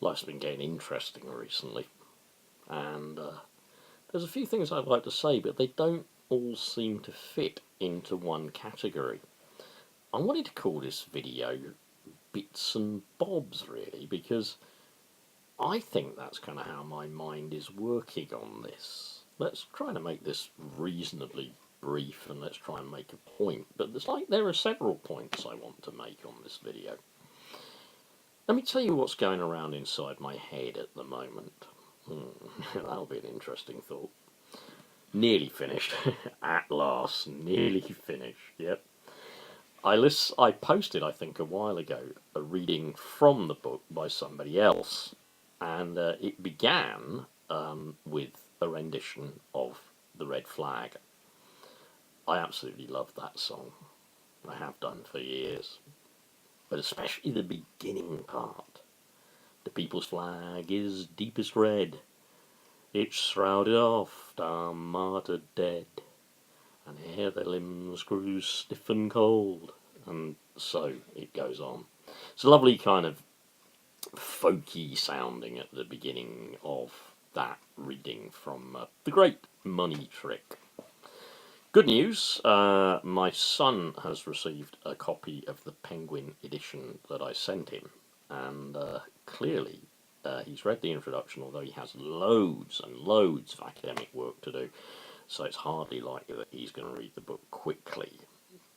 Life's been getting interesting recently, and there's a few things I'd like to say, but they don't all seem to fit into one category. I wanted to call this video Bits and Bobs, really, because I think that's kind of how my mind is working on this. Let's try to make this reasonably brief, and let's try and make a point, but there are several points I want to make on this video. Let me tell you what's going around inside my head at the moment. That'll be an interesting thought. Nearly finished. At last. Nearly finished. Yep. I posted, I think, a while ago, a reading from the book by somebody else. And it began with a rendition of The Red Flag. I absolutely love that song. I have done for years. But especially the beginning part. The people's flag is deepest red. It's shrouded oft our martyred dead. And ere their limbs grew stiff and cold. And so it goes on. It's a lovely kind of folky sounding at the beginning of that reading from The Great Money Trick. Good news, my son has received a copy of the Penguin edition that I sent him, and clearly he's read the introduction, although he has loads and loads of academic work to do, so it's hardly likely that he's going to read the book quickly,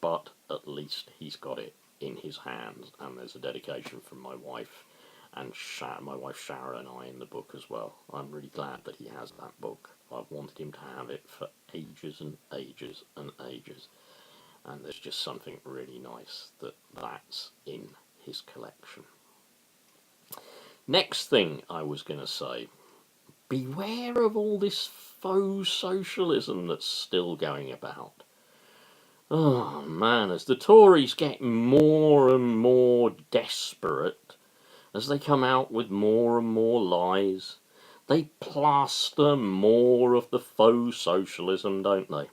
but at least he's got it in his hands, and there's a dedication from my wife and my wife Sharon and I in the book as well. I'm really glad that he has that book. I've wanted him to have it for ages and ages and ages. And there's just something really nice that's in his collection. Next thing I was going to say, beware of all this faux socialism that's still going about. Oh man, as the Tories get more and more desperate, as they come out with more and more lies, they plaster more of the faux socialism, don't they?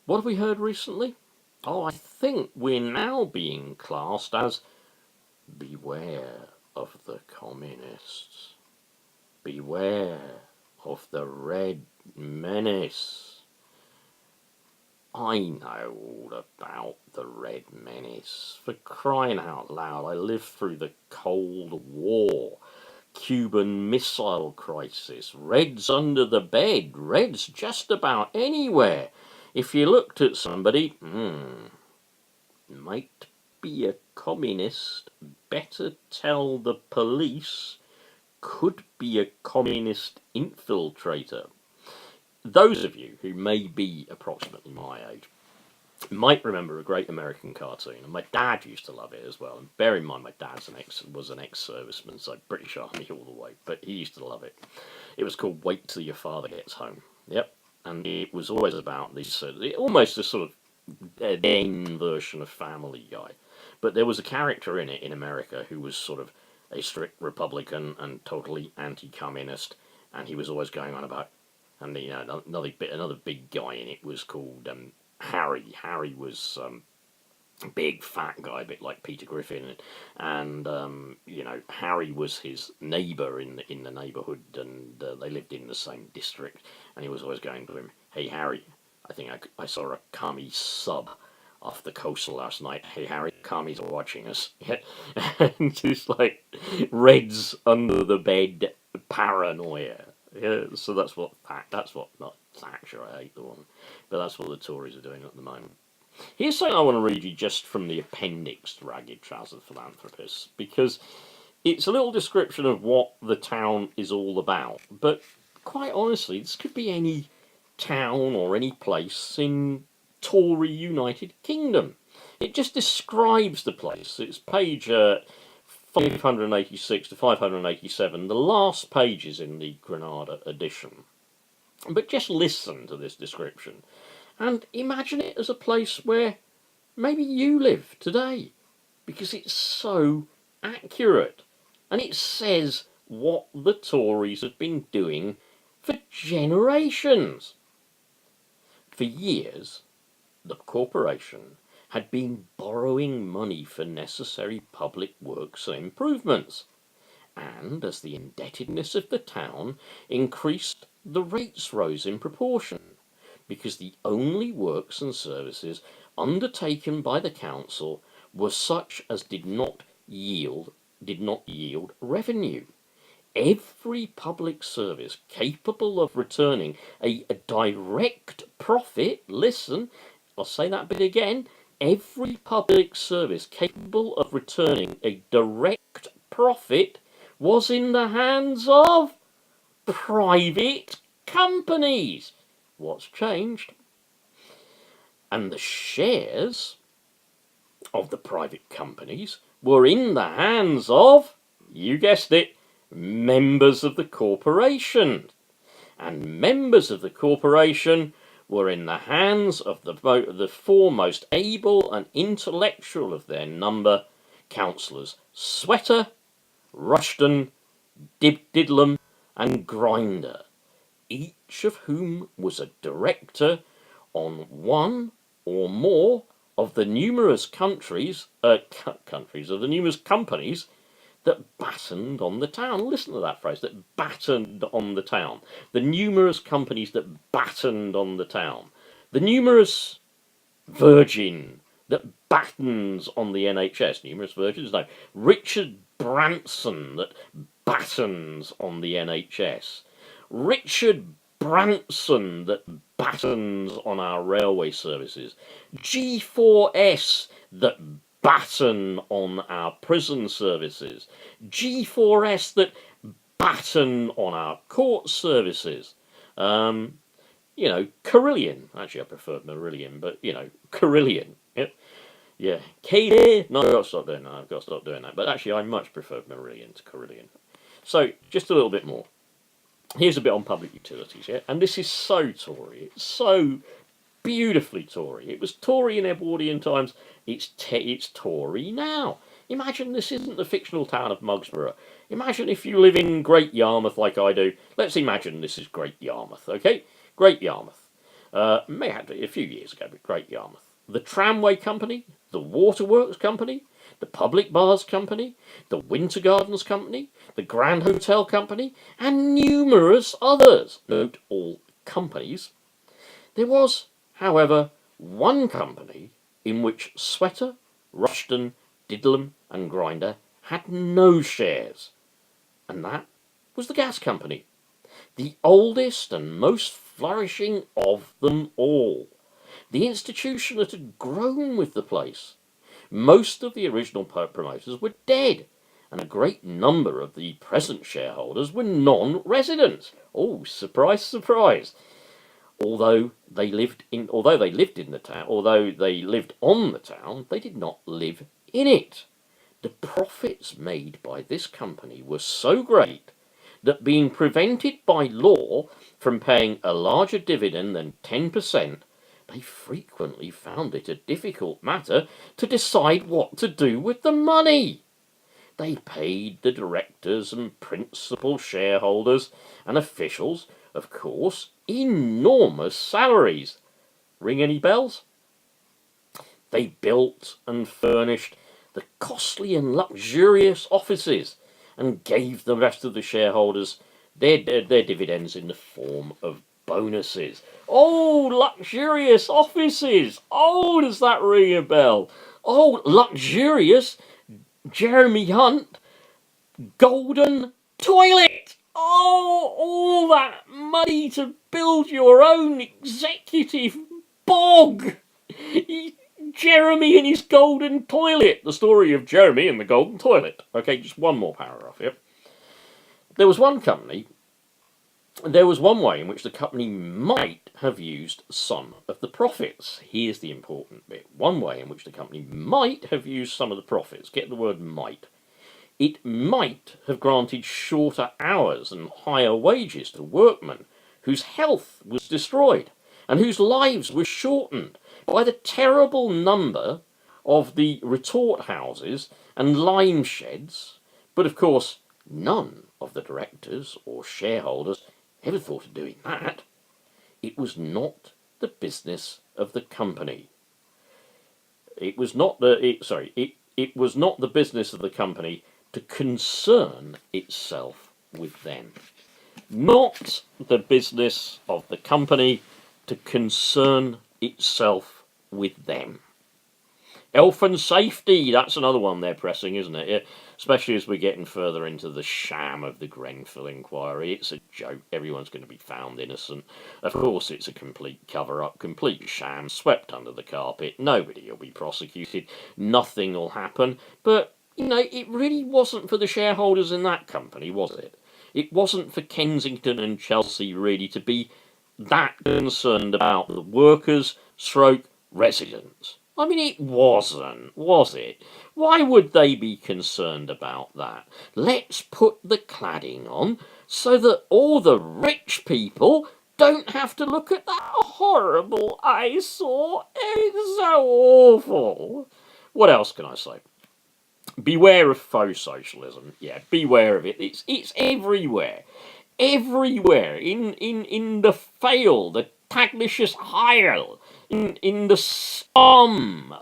What have we heard recently? Oh, I think we're now being classed as beware of the communists. Beware of the Red Menace. I know all about the Red Menace. For crying out loud, I lived through the Cold War, Cuban Missile Crisis, Reds under the bed, Reds just about anywhere. If you looked at somebody, might be a communist, better tell the police, could be a communist infiltrator. Those of you who may be approximately my age might remember a great American cartoon, and my dad used to love it as well. And bear in mind, my dad's was an ex-serviceman, so British Army all the way, but he used to love it. It was called Wait Till Your Father Gets Home. Yep, and it was always about this almost a sort of then version of Family Guy. But there was a character in it in America who was sort of a strict Republican and totally anti-communist, and he was always going on about. And another big guy in it was called Harry. Harry was a big fat guy, a bit like Peter Griffin, and Harry was his neighbour in the neighbourhood, and they lived in the same district. And he was always going to him, "Hey Harry, I think I saw a commie sub off the coast last night. Hey Harry, commies are watching us." And just like Reds under the bed paranoia. Yeah, so that's what not Thatcher, I hate the woman, but that's what the Tories are doing at the moment. Here's something I want to read you just from the appendix to Ragged Trousered Philanthropists, because it's a little description of what the town is all about, but quite honestly, this could be any town or any place in Tory United Kingdom. It just describes the place. It's page 586 to 587, the last pages in the Granada edition. But just listen to this description and imagine it as a place where maybe you live today, because it's so accurate and it says what the Tories have been doing for generations. For years, the corporation had been borrowing money for necessary public works and improvements, and as the indebtedness of the town increased, the rates rose in proportion, because the only works and services undertaken by the council were such as did not yield revenue. Every public service capable of returning a direct profit, listen, I'll say that bit again, every public service capable of returning a direct profit was in the hands of private companies. What's changed? And the shares of the private companies were in the hands of, you guessed it, members of the corporation. And members of the corporation were in the hands of the four most able and intellectual of their number, councillors Sweater, Rushton, Didlum and Grinder, each of whom was a director on one or more of the numerous companies that battened on the town. Listen to that phrase, that battened on the town. The numerous companies that battened on the town. The numerous Virgin that battens on the NHS. Numerous Virgins? No. Richard Branson that battens on the NHS. Richard Branson that battens on our railway services. G4S that batten on our prison services. G4S that batten on our court services. Carillion. Actually, I prefer Marillion, but, Carillion. Yep. Yeah. KD. No, I've got to stop doing that. But actually, I much prefer Marillion to Carillion. So, just a little bit more. Here's a bit on public utilities, yeah? And this is so Tory. It's so beautifully Tory. It was Tory in Edwardian times. It's Tory now. Imagine this isn't the fictional town of Mugsborough. Imagine if you live in Great Yarmouth like I do. Let's imagine this is Great Yarmouth, okay? Great Yarmouth. May have been a few years ago, but Great Yarmouth. The Tramway Company, the Waterworks Company, the Public Baths Company, the Winter Gardens Company, the Grand Hotel Company, and numerous others. Note all companies. There was, however, one company in which Sweater, Rushton, Didlum and Grinder had no shares, and that was the gas company, the oldest and most flourishing of them all, the institution that had grown with the place. Most of the original promoters were dead, and a great number of the present shareholders were non-residents. Oh, surprise, surprise! Although they lived on the town, they did not live in it. The profits made by this company were so great that, being prevented by law from paying a larger dividend than 10%, they frequently found it a difficult matter to decide what to do with the money. They paid the directors and principal shareholders and officials, of course, enormous salaries. Ring any bells? They built and furnished the costly and luxurious offices and gave the rest of the shareholders their dividends in the form of bonuses. Oh, luxurious offices! Oh, does that ring a bell? Oh, luxurious Jeremy Hunt golden toilet! Oh, all that money to build your own executive bog! Jeremy and his golden toilet. The story of Jeremy and the golden toilet. Okay, just one more paragraph here. There was one way in which the company might have used some of the profits. Here's the important bit. One way in which the company might have used some of the profits. Get the word might. It might have granted shorter hours and higher wages to workmen whose health was destroyed and whose lives were shortened by the terrible number of the retort houses and lime sheds. But of course, none of the directors or shareholders ever thought of doing that. It was not the business of the company. It was not the business of the company to concern itself with them. Not the business of the company to concern itself with them. Health and safety, that's another one they're pressing, isn't it? Yeah, especially as we're getting further into the sham of the Grenfell inquiry. It's a joke. Everyone's going to be found innocent. Of course, it's a complete cover-up, complete sham, swept under the carpet. Nobody will be prosecuted. Nothing will happen. But, you know, it really wasn't for the shareholders in that company, was it? It wasn't for Kensington and Chelsea, really, to be that concerned about the workers / residents. I mean, it wasn't, was it? Why would they be concerned about that? Let's put the cladding on so that all the rich people don't have to look at that horrible eyesore. It's so awful. What else can I say? Beware of faux socialism. Yeah, beware of it. It's everywhere. Everywhere. In the fail, the taglicious Heil, in the scum,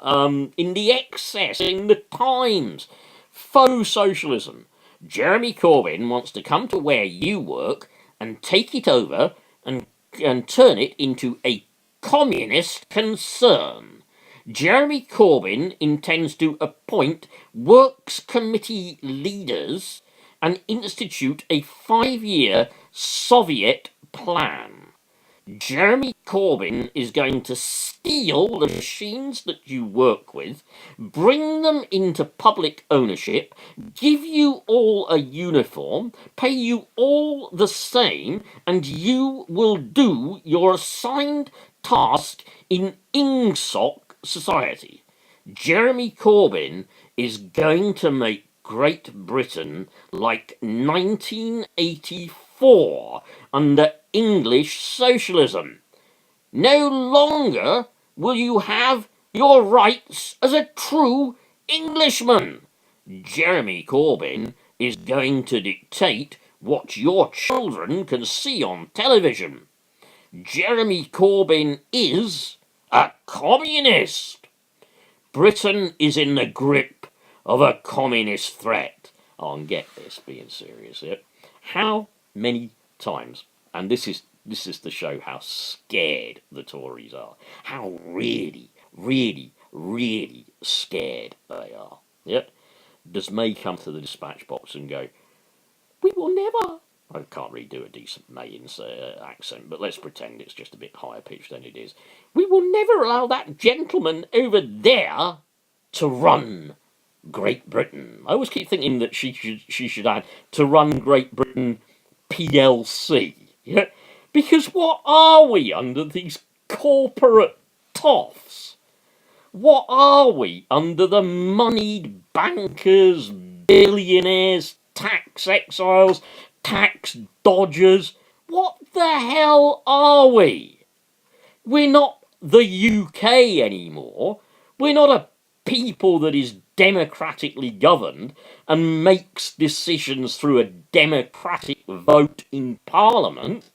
in the excess, in the Times. Faux socialism. Jeremy Corbyn wants to come to where you work and take it over and turn it into a communist concern. Jeremy Corbyn intends to appoint Works Committee leaders and institute a 5-year Soviet plan. Jeremy Corbyn is going to steal the machines that you work with, bring them into public ownership, give you all a uniform, pay you all the same, and you will do your assigned task in ingsoc society. Jeremy Corbyn is going to make Great Britain like 1984 under English socialism. No longer will you have your rights as a true Englishman. Jeremy Corbyn is going to dictate what your children can see on television. Jeremy Corbyn is a communist. Britain is in the grip of a communist threat. Oh, and get this, being serious here. How many times, and this is to show how scared the Tories are, how really, really, really scared they are. Yep. Does May come to the dispatch box and go, "We will never..." I can't really do a decent May's accent, but let's pretend it's just a bit higher pitched than it is. "We will never allow that gentleman over there to run Great Britain." I always keep thinking that she should add to run Great Britain PLC. Yeah? Because what are we under these corporate toffs? What are we under the moneyed bankers, billionaires, tax exiles, tax dodgers? What the hell are we? We're not the UK anymore. We're not a people that is democratically governed and makes decisions through a democratic vote in Parliament.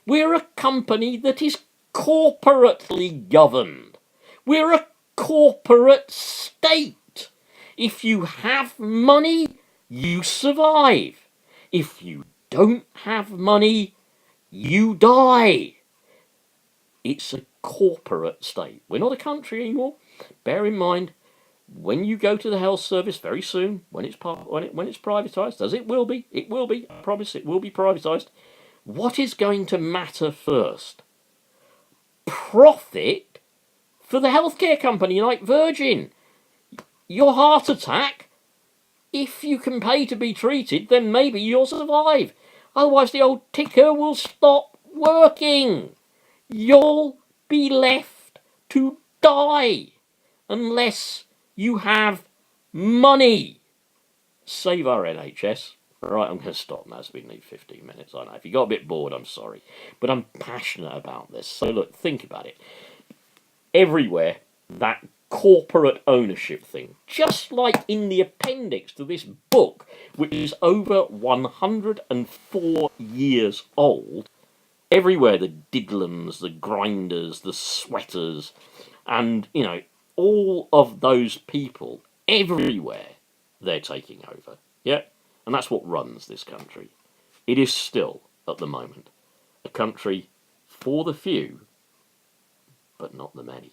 We're a company that is corporately governed. We're a corporate state. If you have money, you survive. If you don't have money, you die. It's a corporate state. We're not a country anymore. Bear in mind, when you go to the health service very soon, when it's privatised, as it will be, I promise it will be privatised, what is going to matter first? Profit for the healthcare company like Virgin. Your heart attack, if you can pay to be treated, then maybe you'll survive. Otherwise the old ticker will stop working. You'll be left to die unless you have money. Save our NHS. Right, I'm going to stop now. It's been 15 minutes. I know. If you got a bit bored, I'm sorry. But I'm passionate about this. So look, think about it. Everywhere, that corporate ownership thing, just like in the appendix to this book, which is over 104 years old, everywhere the Didlums, the Grinders, the Sweaters, and, all of those people, everywhere, they're taking over. Yeah? And that's what runs this country. It is still, at the moment, a country for the few, but not the many.